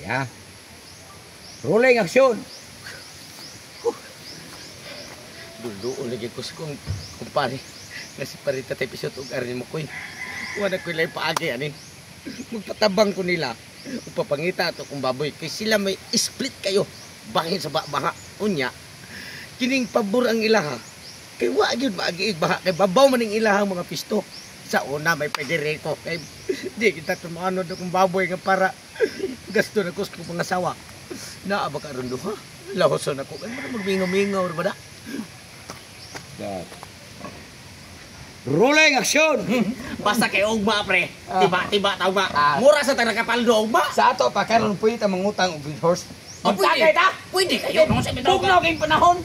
Ya. Rolling action. Dulo lagi ko sa kong kumpare. Kasi parita tayo pisot og arin mo koy. Wala ko ilay paagi anin. Magpatabang ko nila. Upapangita ato kung baboy. Kay sila may split kayo. Bahin sa baha. Unya. Kining pabor ang ilaha. Kay wa gyud maagi baha. Kay babaw man ning ilaha mga pisto. Sa una may pedereko. Kay di kita tumano do kung baboy nga para gasto na kus ko pangasawa. Naa ba karon duha? Lahoson ako. Kay magmingaw-mingaw ba da? Rolling action. Basta kay ugma pre. Tiba-tiba tao ba? Mura sa taga kapaldo ugma. Sa ato pa karon pwede ta mangutang og horse. Pwede ta? Pwede kayo. Nung sa bitaw ka. Kung panahon.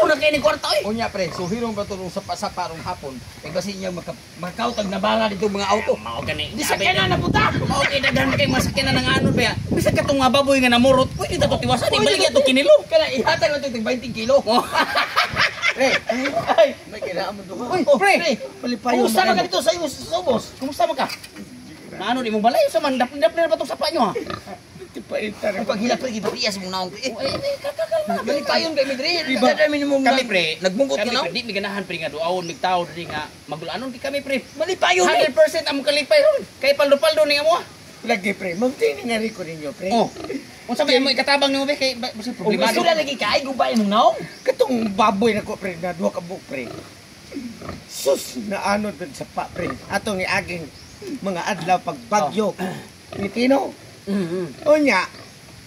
Una kay ni kwarto eh. Unya pre, so hirong ba tulong sa pasaparong hapon. Kay basi niya makautag na bala dito mga auto. Mao gani. Di sakyan na puta. Mao kay daghan kay masakyan na ng ano ba. Bisa ka tong baboy nga namurot. Pwede ta to tiwasan ibalik ato kinilo. Kana ihatag lang tig 20 kilo. Pre, ay, may kailangan mo duha. Uy, pre, palipayo. Kumusta man ka dito sa imong subos? Kumusta man ka? Naano di mo balay sa man dap-dap na ba tong sapa nyo ha? Tipaita ra paghilak pre gibarias mo naong pre. Kakakalma. Palipayon kay Midri. Dami nimo kami pre, nagbungkot ka na. Di mi ganahan pre nga duawon mig tawo diri nga magulanon di kami pre. Malipayon 100% among kalipay ron. Kay paldo-paldo ni amo. Lagi pre, magtini nga ri ko ninyo pre. Oh. Unsa may mo ikatabang nimo be kay basi problema. Gusto lagi kay gubay mo naong. Katong baboy na ko pre na duha ka buk pre. Sus na ano dun sa pa pre. Atong iaging mga adlaw pag bagyo. Ni Tino. Unya.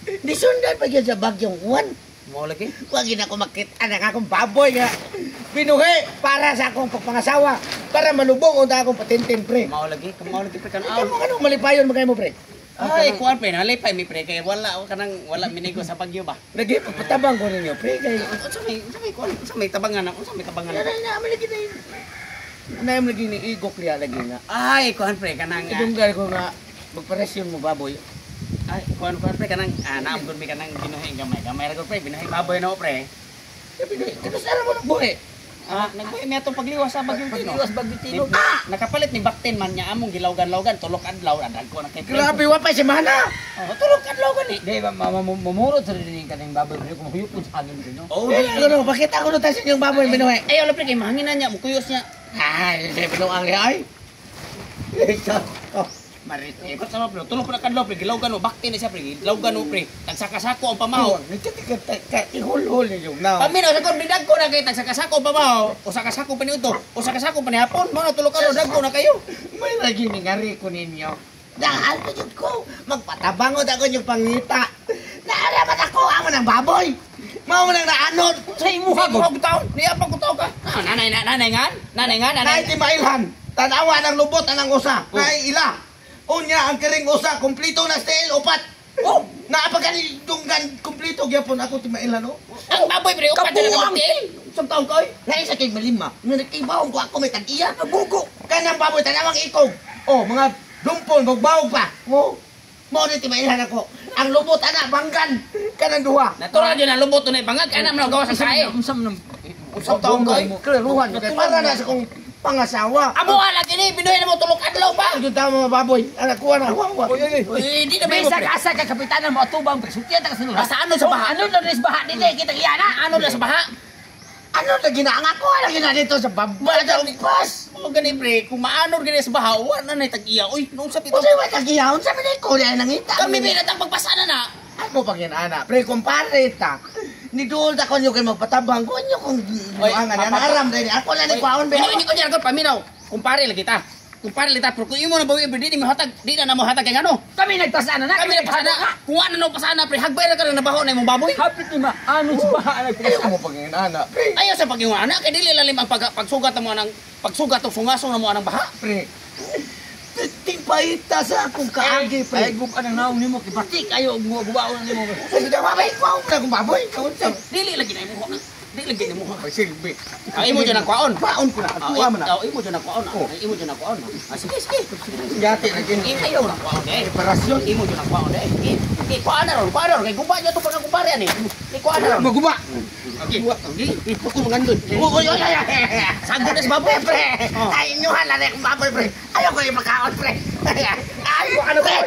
Di sundan pa gyud sa bagyong uwan. Mo lagi. Wa gid ako makita na akong baboy nga binuhi para sa akong pagpangasawa para malubong unta akong patintin pre. Mao lagi pre kan Ikaw mo kanong malipayon magay mo pre. Ay, kuan pre, nalipay mi pre kay wala minigo sa bagyo ba. Lagi patabang ko ninyo pre kay unsa may tabangan. na malagi na yun. Na lagi ni igok liya lagi nga. Ay, kuan pre kanang Idunggal ko nga magparasyon mo baboy. ay kuan pre kanang naam gud mi kanang ginuhi gamay ra gud pre binuhi baboy na pre. Sabi ni, tapos ara mo nagbuhi. Nagbuhi mi atong pagliwas sa bagyong Tino. Pagliwas bagyong Tino. Nakapalit ni bakten man nya among gilawgan-lawgan tulok adlaw adag ko na kay pre. Grabe wa pa si mana. Tulok adlaw gani. Di ba mamumurot sa rin kaning baboy pre kung huyop sa hangin no. Oh, ano pakita ko na tasin yung baboy binuhi. Ay wala pre kay mahanginan niya mukuyos niya. Ay, di binuang ay. Ikot sama pre, tulog na kadlaw pre, gilawgan mo, bakti na siya pre, gilawgan mo pre, tagsakasako ang pamahaw. Ihul-hul niyo na. Paminaw sa kon bidag ko na kay tagsakasako ang pamahaw, usakasako pa niuto, usakasako pa ni hapon, mo na tulog ka dag ko na kayo. May lagi ni ngari ko ninyo. Dahil ko jud ko, magpatabangot ako yung pangita. Naaraman ako amo ng baboy. Mao man ang naanod sa imuha ko. Taon, niya pa ko taw ka. Nanay nga. Nay ti mailhan. Tanawa ng lubot anang usa. Kay ila. Unya ang kiring usa kompleto na style upat. Oh, naapagani dunggan kompleto gyapon ako ti mailhan oh. Ang baboy pre upat na kabutil. Isang taon ko nay sa kay malima. Nagkibaw ko ako may tag-iya nabugo. Kanang baboy tanawang ikog. Oh, mga dumpon magbawog pa. Oh. Mo ni ti mailhan ako. Ang lubot ana banggan kanang duha. Natural yun ang lubot na ibangag kana man gawa sa sae. Unsam taon ko kleruhan kay para na sa kong pangasawa. Amo ala kini binuhay na mo tulog adlaw pa. Yung tama mga baboy. Anak kuha na. Hindi na May mo pre. asa ka kapitana mo atubang presutya ta kasunod. Basta ano sa baha? Ano na res baha dili kita iyana. Ano na sa baha? Ano na ginaanga ko ala gina dito sa baba sa pas. O gani pre, kung maanor gani sa baha, wala na tag-iya. Uy, nung sa pito. Usa wa tagiyaon sa minay ko na nangita. Kami binatang pagpasana na. Ako pag ana. Pre kumpare ta. Ni duol ta konyo kay magpatabang konyo kung buangan na aram dai ako na ni kwaon be. Ini ko diyan ko paminaw. Kumpare lagi ta. Kumpare lagi ta pero kung imo na bawi di mo hatag, di na mo hatag kay ano. Kami nagpasana na. Kami nagpasana. Kung ano na pasana pre, hagbay ra ka na nabaho na imong baboy. Hapit ni ma. Ano sa baha nagpasana mo pag ana. Pre. Ayaw sa pagyong ana kay dili lalim ang pagsugat mo nang pagsugat og sungasong na mo anang baha. Pre. Timpaita sa akong kaagi, pre. Ay, gub anang naong nimo kipatik ayo gubaon nimo. Sige daw babay ko na kung baboy. Kaunsa. Dili lagi na imo. Dili lagi na mo. Silbi. Ay imo jud ang kwaon. Kwaon ko na. Tuwa man na. Imo jud ang kwaon. Imo jud ang kwaon. Sige. Yati na gin. Ayaw na kwaon eh. Preparasyon. Imo jud ang kwaon eh. Kwaon na ron. Kay guba niya to pag kumpare ani. Kwaon na ron. Maguba. Okay. Ito ko mangandun. Oy. Sagod na sa baboy pre. Ay inyuhan na akong baboy, pre. Ayaw ko yung makaon, pre. Ayaw ko ano, pre.